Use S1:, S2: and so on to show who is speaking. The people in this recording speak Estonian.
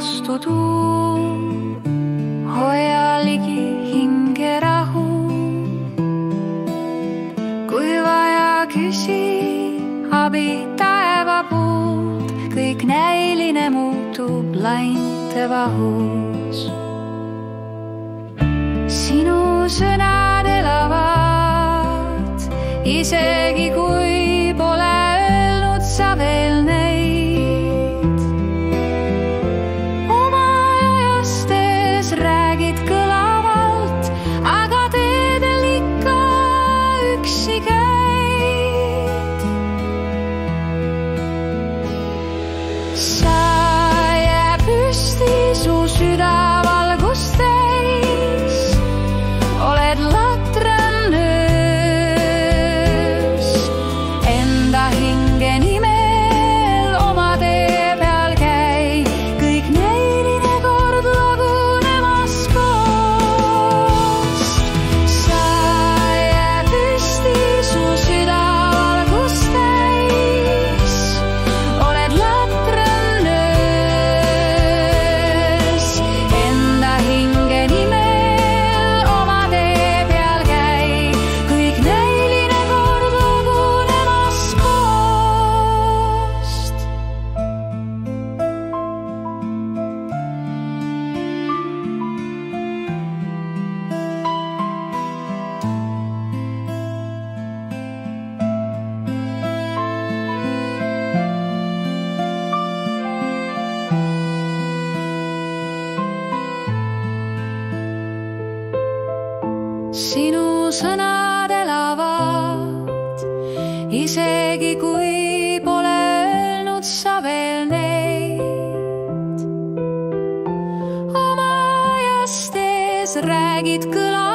S1: vastu tuum, hoia ligi hingerahu. Kui vaja, küsi abi taeva puud, kõik näiline muutub lainte vahus. Sinu sõnad elavad, isegi kui pole öelnud sa veel neid. Oma ajastes räägid kõlavalt, aga teedel ikka üksi käid. Sa jää püsti, su süda valgust täis, oled latran öös, enda hinge nimel oma tee peal käi, kõik näiline kord lagunemas koost. Sa jää püsti, su süda valgust täis, oled latran öös, enda hinge nimel oma tee peal käi, kõik näiline kord lagunemas koost. Sinu sõnad elavad, isegi kui pole öelnud sa veel neid. Oma ajastes räägid kõla